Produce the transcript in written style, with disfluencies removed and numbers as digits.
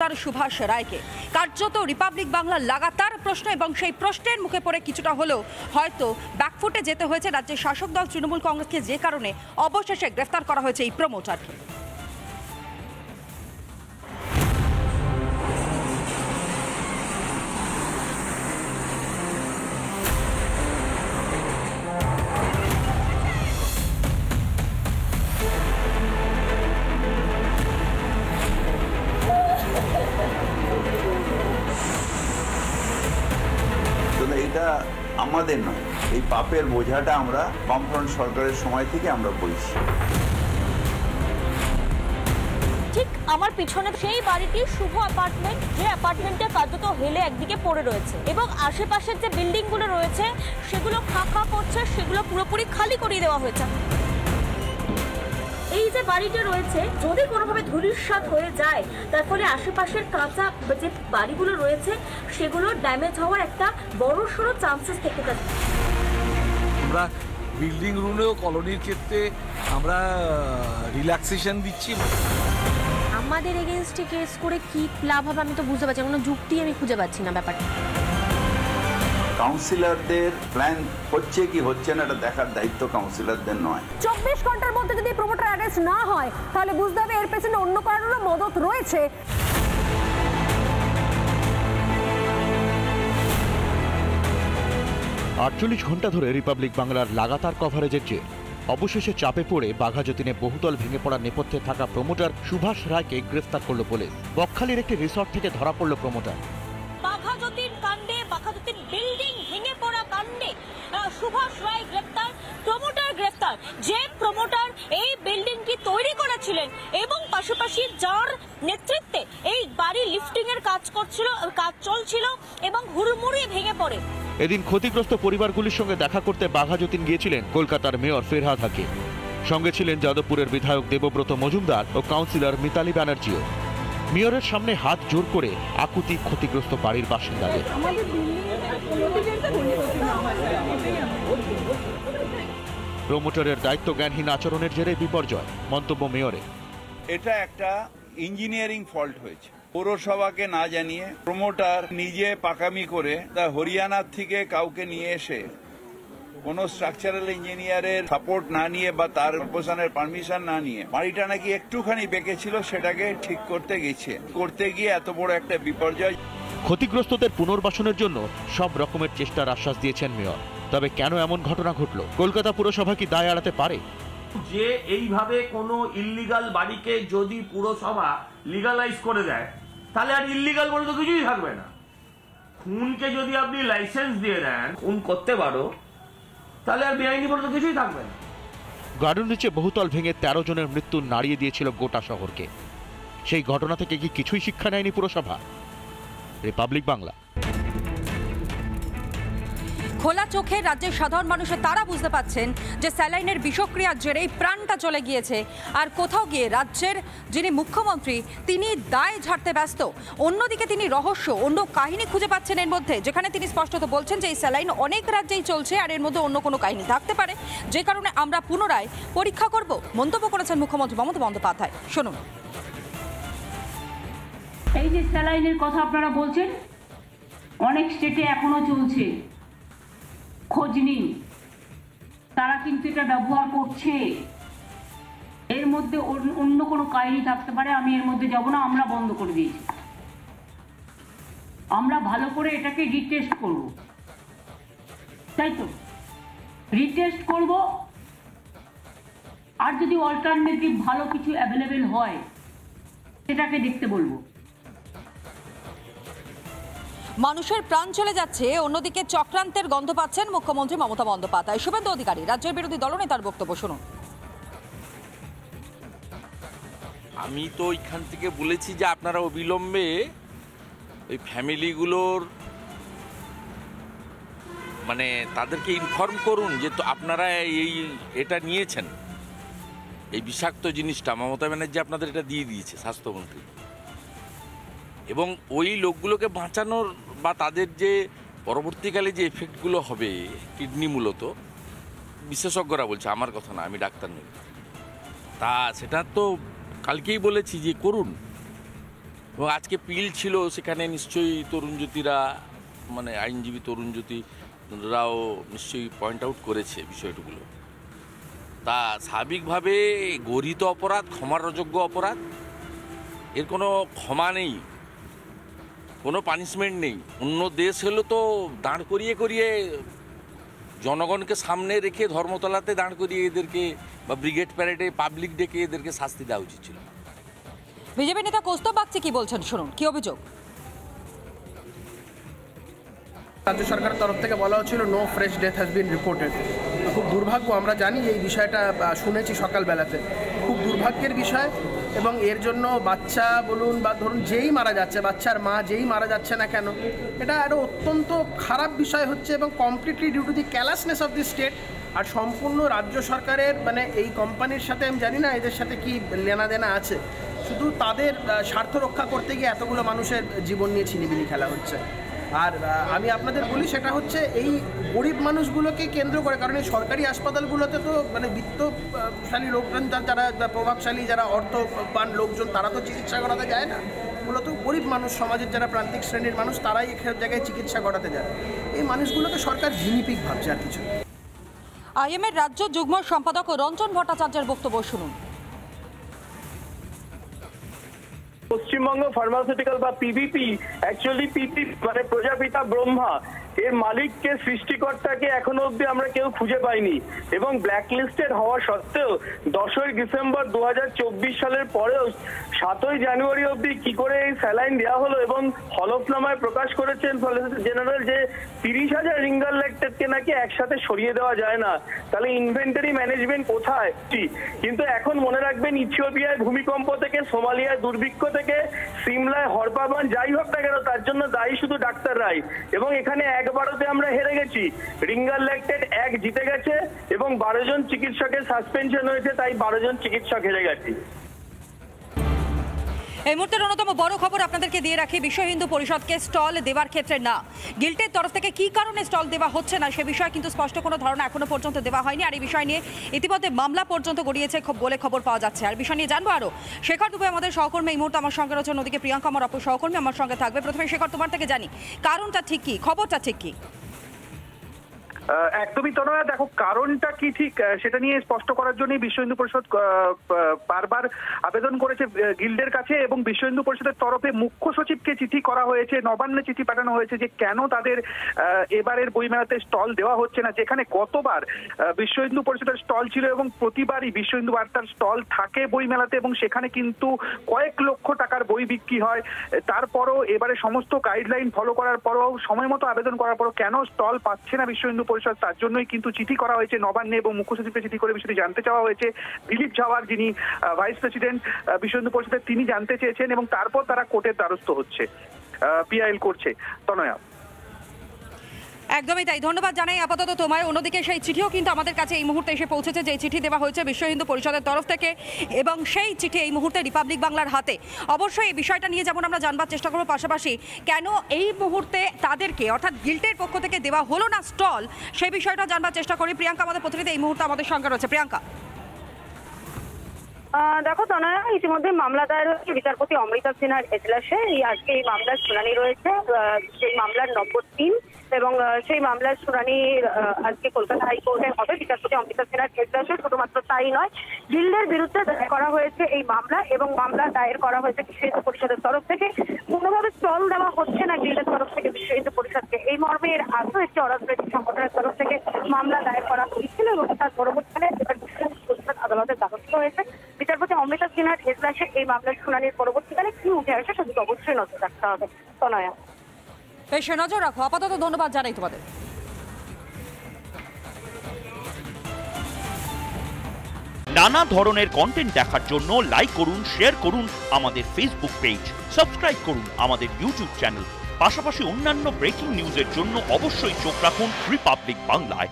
Promoter Subhash রায়কে। কার্যত Republic বাংলার লাগাতার প্রশ্ন এবং সেই প্রশ্নের মুখে পড়ে কিছুটা হলেও হয়তো ব্যাকফুটে যেতে হয়েছে রাজ্যের শাসক দল তৃণমূল কংগ্রেসকে, যে কারণে অবশেষে গ্রেফতার করা হয়েছে এই প্রমোটারকে। এটা আমাদের নয়, এই পাপের বোঝাটা আমরা বামফ্রন্ট সরকারের সময় থেকে আমরা বলছি। ঠিক আমার পিছনে সেই বাড়িটি শুভ অ্যাপার্টমেন্ট, যে অ্যাপার্টমেন্টে কার্যত হেলে একদিকে পড়ে রয়েছে এবং আশেপাশের যে বিল্ডিংগুলো রয়েছে সেগুলো খাঁ করছে, সেগুলো পুরোপুরি খালি করিয়ে দেওয়া হয়েছে। এই যে বাড়িটা রয়েছে যদি কোনোভাবে ধূলিসাৎ হয়ে যায় তার ফলে আশেপাশের কাঁচা যে বাড়িগুলো রয়েছে সেগুলো ড্যামেজ হওয়ার একটা বড়সড় চান্সেস থেকে থাকে। আমরা বিল্ডিং রুমেও কলোনির ক্ষেত্রে আমরা রিল্যাক্সেশন দিচ্ছি। আমাদের এগেইনস্টে কেস করে কি লাভ হবে আমি তো বুঝতে পারছি না, কোনো যুক্তি আমি খুঁজে পাচ্ছি না ব্যাপারটা। কাউন্সিলরদের প্ল্যান হচ্ছে কি হচ্ছে না এটা দেখার দায়িত্ব কাউন্সিলরদের নয়। 24 ঘন্টার মধ্যে যদি প্রমোটার অ্যারেস্ট না হয় তাহলে বুঝতে হবে এর পেছনে অন্য কারণেরও মদত রয়েছে। 48 ঘন্টা ধরে রিপাবলিক বাংলার লাগাতার কভারেজের জের অবশেষে চাপে পড়ে বাঘাযতীনে বহুতল ভেঙে পড়ার নেপথ্যে থাকা প্রমোটার সুভাষ রায়কে গ্রেফতার করল পুলিশ। বকখালির একটি রিসর্ট থেকে ধরা পড়ল প্রমোটার। বাঘাযতীন কাণ্ডে, বাঘাযতীন বিল্ডিং ভেঙে পড়া কাণ্ডে সুভাষ রায় গ্রেফতার, প্রমোটার গ্রেফতার। যে প্রমোটার এই বিল্ডিংটি তৈরি করেছিলেন এবং পাশাপাশি যার নেতৃত্বে এই বাড়ি লিফটিং এর কাজ চলছিল এবং হুড়মুড়িয়ে ভেঙে পড়ে। এদিন ক্ষতিগ্রস্ত পরিবারগুলির সঙ্গে দেখা করতে বাঘাযতীন গিয়েছিলেন কলকাতার মেয়র ফেরহাদ হাকিম। সঙ্গে ছিলেন যাদবপুরের বিধায়ক দেবব্রত মজুমদার ও কাউন্সিলর মিতালি ব্যানার্জিও। মেয়রের সামনে হাত জোর করে আকুতি ক্ষতিগ্রস্ত বাড়ির বাসিন্দাদের। প্রমোটারের দায়িত্ব জ্ঞানহীন আচরণের জেরে বিপর্যয়, মন্তব্য মেয়রের। এটা একটা ইঞ্জিনিয়ারিং ফল্ট হয়েছে, পৌরসভাকে না জানিয়ে প্রমোটার নিজে পাকামি করে তা হরিয়ানার থেকে কাউকে নিয়ে এসে কোনো স্ট্রাকচারাল ইঞ্জিনিয়ারের সাপোর্ট না নিয়ে বা তার প্রপোজালের পারমিশন না নিয়ে বাড়িটা নাকি একটুখানি বেঁকে ছিল সেটাকে ঠিক করতে গিয়ে এত বড় একটা বিপর্যয়। ক্ষতিগ্রস্তদের পুনর্বাসনের জন্য সব রকমের চেষ্টার আশ্বাস দিয়েছেন মেয়র। তবে কেন এমন ঘটনা ঘটল? কলকাতা পুরসভা কি দায় এড়াতে পারে? যে এইভাবে কোনো ইল্লিগাল বাড়িকে যদি পুরসভা লিগালাইজ করে দেয় তাহলে আর ইল্লিগাল বলে তো কিছুই থাকবে না। খুনকে যদি আপনি লাইসেন্স দিয়ে দেন, খুন করতে পারো, তাহলে আর বেআইনি বলে তো কিছুই থাকবে না। গার্ডেন রিচে বহুতল ভেঙে 13 জনের মৃত্যু নাড়িয়ে দিয়েছিল গোটা শহরকে। সেই ঘটনা থেকে কি কিছুই শিক্ষা নেয়নি পুরসভা? রিপাবলিক বাংলা। খোলা চোখে রাজ্যের সাধারণ মানুষের তারা বুঝতে পাচ্ছেন যে স্যালাইনের বিষক্রিয়ার জেরেই প্রাণটা চলে গিয়েছে, আর কোথাও গিয়ে রাজ্যের যিনি মুখ্যমন্ত্রী তিনি দায় ঝাড়তে ব্যস্ত। অন্যদিকে তিনি অন্য কাহিনী খুঁজে পাচ্ছেন এর মধ্যে, যেখানে তিনি স্পষ্টত বলছেন যে এই স্যালাইন অনেক রাজ্যেই চলছে আর এর মধ্যে অন্য কোনো কাহিনী থাকতে পারে, যে কারণে আমরা পুনরায় পরীক্ষা করব, মন্তব্য করেছেন মুখ্যমন্ত্রী মমতা বন্দ্যোপাধ্যায়। শুনুন। এই যে স্যালাইনের কথা আপনারা বলছেন, অনেক স্টেটে এখনো চলছে, খোঁজ নিন, তারা কিন্তু এটা ব্যবহার করছে। এর মধ্যে অন্য কোনো কাহিনী থাকতে পারে, আমি এর মধ্যে যাব না, আমরা বন্ধ করে দিয়েছি। আমরা ভালো করে এটাকে রিটেস্ট করব, তাই তো রিটেস্ট করব, আর যদি অল্টারনেটিভ ভালো কিছু অ্যাভেলেবেল হয় সেটাকে দেখতে বলবো। মানুষের প্রাণ চলে যাচ্ছে, অন্যদিকে চক্রান্তের গন্ধ পাচ্ছেন মুখ্যমন্ত্রী মমতা বন্দ্যোপাধ্যায়। শুভেন্দু অধিকারী রাজ্যের বিরোধী দলনেতার বক্তব্য শুনুন। আমি তো এখান থেকে বলেছি যে আপনারা অবিলম্বে ওই ফ্যামিলিগুলোর মানে তাদেরকে ইনফর্ম করুন যে তো আপনারা এটা নিয়েছেন, এই বিষাক্ত জিনিসটা মমতা ব্যানার্জি আপনাদের এটা দিয়ে দিয়েছে স্বাস্থ্যমন্ত্রী, এবং ওই লোকগুলোকে বাঁচানোর বা তাদের যে পরবর্তীকালে যে এফেক্টগুলো হবে কিডনি মূলত বিশেষজ্ঞরা বলছে, আমার কথা না, আমি ডাক্তার নই, তা সেটা তো কালকেই বলেছি যে করুন, এবং আজকে পিল ছিল, সেখানে নিশ্চয়ই তরুণজ্যোতিরা মানে আইনজীবী তরুণজ্যোতিরাও নিশ্চয়ই পয়েন্ট আউট করেছে বিষয়গুলো। তা স্বাভাবিকভাবে গরিত অপরাধ, ক্ষমার অযোগ্য অপরাধ, এর কোনো ক্ষমা নেই, কোনো পানিশমেন্ট নেই। অন্য দেশ হলো তো দাঁড় করিয়ে জনগণকে সামনে রেখে ধর্মতলাতে দাঁড় করিয়ে এদেরকে বা ব্রিগেড প্যারেডে পাবলিক ডেকে এদেরকে শাস্তি দেওয়া উচিত ছিল। বিজেপি নেতা কৌস্তব বাগচি কি বলছেন শুনুন, কি অভিযোগ। রাজ্য সরকারের তরফ থেকে বলা হচ্ছিল no fresh death has been reported. খুব দুর্ভাগ্য, আমরা জানি যে এই বিষয়টা শুনেছি সকালবেলাতে, খুব দুর্ভাগ্যের বিষয়। এবং এর জন্য বাচ্চা বলুন বা ধরুন যেই মারা যাচ্ছে, বাচ্চার মা যেই মারা যাচ্ছে না কেন, এটা একটা অত্যন্ত খারাপ বিষয় হচ্ছে এবং completely due to the callousness of the state. আর সম্পূর্ণ রাজ্য সরকারের মানে এই কোম্পানির সাথে আমি জানি না এদের সাথে কি লেনাদেনা আছে, শুধু তাদের স্বার্থ রক্ষা করতে গিয়ে এতগুলো মানুষের জীবন নিয়ে ছিনিমিনি খেলা হচ্ছে। আর আমি আপনাদের বলি সেটা হচ্ছে এই গরিব মানুষগুলোকে কেন্দ্র করে, কারণ এই সরকারি হাসপাতালগুলোতে তো মানে বিত্তশালী লোকজন, যারা প্রভাবশালী, যারা অর্থবান লোকজন, তারা তো চিকিৎসা করাতে যায় না। মূলত গরিব মানুষ, সমাজের যারা প্রান্তিক শ্রেণীর মানুষ, তারাই এখানে জায়গায় চিকিৎসা করাতে যায়। এই মানুষগুলোকে সরকার জিনিপিক ভাবছে, আর কিছু। আইএমের রাজ্য যুগ্ম সম্পাদক রঞ্জন ভট্টাচার্যের বক্তব্য শুনুন। পশ্চিমবঙ্গ ফার্মাসিউটিক্যাল বা পিভিপি, অ্যাকচুয়ালি পিপি মানে প্রজাপিতা ব্রহ্মা, এর মালিককে, সৃষ্টিকর্তাকে এখনো অব্দি আমরা কেউ খুঁজে পাইনি। এবং ব্ল্যাকলিস্টেড হওয়া সত্ত্বেও 10ই ডিসেম্বর 2024 সালের পরেও 7ই জানুয়ারি অব্দি কি করে এই স্যালাইন দেওয়া হলো, এবং হলফনামায় প্রকাশ করেছেন সলিসিটর জেনারেল যে 30,000 রিঙ্গার ল্যাকটেটকে নাকি একসাথে সরিয়ে দেওয়া যায় না। তাহলে ইনভেন্টরি ম্যানেজমেন্ট কোথায়? কিন্তু এখন মনে রাখবেন, ইথিওপিয়ায় ভূমিকম্প থেকে, সোমালিয়ায় দুর্ভিক্ষ থেকে, সিমলায় হরপাবান যাই হোক না কেন, তার জন্য দায়ী শুধু ডাক্তাররাই। এবং এখানে 11তে আমরা হেরে গেছি, রিঙ্গার ল্যাকটেট 1 জিতে গেছে এবং 12 জন চিকিৎসকের সাসপেনশন হয়েছে, তাই 12 জন চিকিৎসক হেরে গেছে। এই মুহূর্তের অন্যতম বড় খবর আপনাদেরকে দিয়ে রাখি, বিশ্ব হিন্দু পরিষদকে স্টল দেওয়ার ক্ষেত্রে না, গিল্টের তরফ থেকে কি কারণে স্টল দেওয়া হচ্ছে না সে বিষয়ে কিন্তু স্পষ্ট কোনো ধারণা এখনো পর্যন্ত দেওয়া হয়নি। আর এই বিষয় নিয়ে ইতিমধ্যে মামলা পর্যন্ত গড়িয়েছে বলে খবর পাওয়া যাচ্ছে। আর বিষয় নিয়ে জানবো আরো। শেখর দুবে আমাদের সহকর্মী এই মুহূর্তে আমার সঙ্গে রয়েছে, অন্যদিকে প্রিয়াঙ্কা আমার অপর সহকর্মী আমার সঙ্গে থাকবে। প্রথমে শেখর, তোমার থেকে জানি কারণটা ঠিক কি, খবরটা ঠিক কি? একদমই তনয়া, দেখো কারণটা কি ঠিক সেটা নিয়ে স্পষ্ট করার জন্য বিশ্ব হিন্দু পরিষদ বারবার আবেদন করেছে গিল্ডের কাছে, এবং বিশ্ব হিন্দু পরিষদের তরফে মুখ্য সচিবকে চিঠি করা হয়েছে, নবান্নে চিঠি পাঠানো হয়েছে যে কেন তাদের এবারের বইমেলাতে স্টল দেওয়া হচ্ছে না। যেখানে গতবার বিশ্ব হিন্দু পরিষদের স্টল ছিল এবং প্রতিবারই বিশ্ব হিন্দু বার্তার স্টল থাকে বইমেলাতে, এবং সেখানে কিন্তু কয়েক লক্ষ টাকার বই বিক্রি হয়। তারপরও এবারে সমস্ত গাইডলাইন ফলো করার পরও, সময় মতো আবেদন করার পরও কেন স্টল পাচ্ছে না বিশ্ব হিন্দু পরিষদ, তার জন্যই কিন্তু চিঠি করা হয়েছে নবান্নে, এবং মুখ্য সচিবকে চিঠি করে বিষয়টি জানতে চাওয়া হয়েছে। দিলীপ ঝাওয়ার, যিনি ভাইস প্রেসিডেন্ট বিশ্ব হিন্দু পরিষদের, তিনি জানতে চেয়েছেন এবং তারপর তারা কোর্টের দ্বারস্থ হচ্ছে, পিআইএল করছে। তনয়া, একদমই তাই, ধন্যবাদ জানাই আপাতত তোমায়। অন্যদিকে সেই চিঠিও কিন্তু আমাদের কাছে এই মুহূর্তে এসে পৌঁছেছে, যে চিঠি দেওয়া হয়েছে বিশ্ব হিন্দু পরিষদের তরফ থেকে, এবং সেই চিঠি এই মুহূর্তে রিপাবলিক বাংলার হাতে। অবশ্যই এই বিষয়টা নিয়ে যেমন আমরা জানবার চেষ্টা করবো, পাশাপাশি কেন এই মুহূর্তে তাদেরকে অর্থাৎ গিল্টের পক্ষ থেকে দেওয়া হলো না স্টল, সেই বিষয়টা জানবার চেষ্টা করি। প্রিয়াঙ্কা আমাদের প্রতিনিধি এই মুহূর্তে আমাদের সঙ্গে রয়েছে। প্রিয়াঙ্কা, দেখো তনয়া, ইতিমধ্যে মামলা দায়ের হয়েছে বিচারপতি অমৃতা সিনহার এজলাসে। আজকে এই মামলার শুনানি রয়েছে, সেই মামলার নম্বর 3, এবং সেই মামলার শুনানি আজকে কলকাতা হাইকোর্টে হবে বিচারপতি অমৃতা সিনহার এজলাসে। শুধুমাত্র তাই নয়, গিল্ডের বিরুদ্ধে দায়ের করা হয়েছে এই মামলা, এবং মামলা দায়ের করা হয়েছে বিশ্ব হিন্দু পরিষদের তরফ থেকে। কোনোভাবে স্টল দেওয়া হচ্ছে না গিল্ডের তরফ থেকে বিশ্ব হিন্দু পরিষদকে, এই মর্মে এর আগেও একটি অরাজনৈতিক সংগঠনের তরফ থেকে মামলা দায়ের করা হয়েছিল, এবং তার পরবর্তীকালে আদালতের দ্বারস্থ হয়েছে। বিচারপতি অমৃতা সিনহার এজলাসে এই মামলার শুনানির পরবর্তীকালে কি উঠে আসে সেদিকে অবশ্যই নজর রাখতে হবে। তনয়া, বেশ নজর রাখো। আপাতত ধন্যবাদ জানাই তোমাদের। নানা ধরনের কন্টেন্ট দেখার জন্য লাইক করুন, শেয়ার করুন আমাদের ফেসবুক পেজ, সাবস্ক্রাইব করুন আমাদের ইউটিউব চ্যানেল। পাশাপাশি অন্যান্য ব্রেকিং নিউজের জন্য অবশ্যই চোখ রাখুন রিপাবলিক বাংলায়।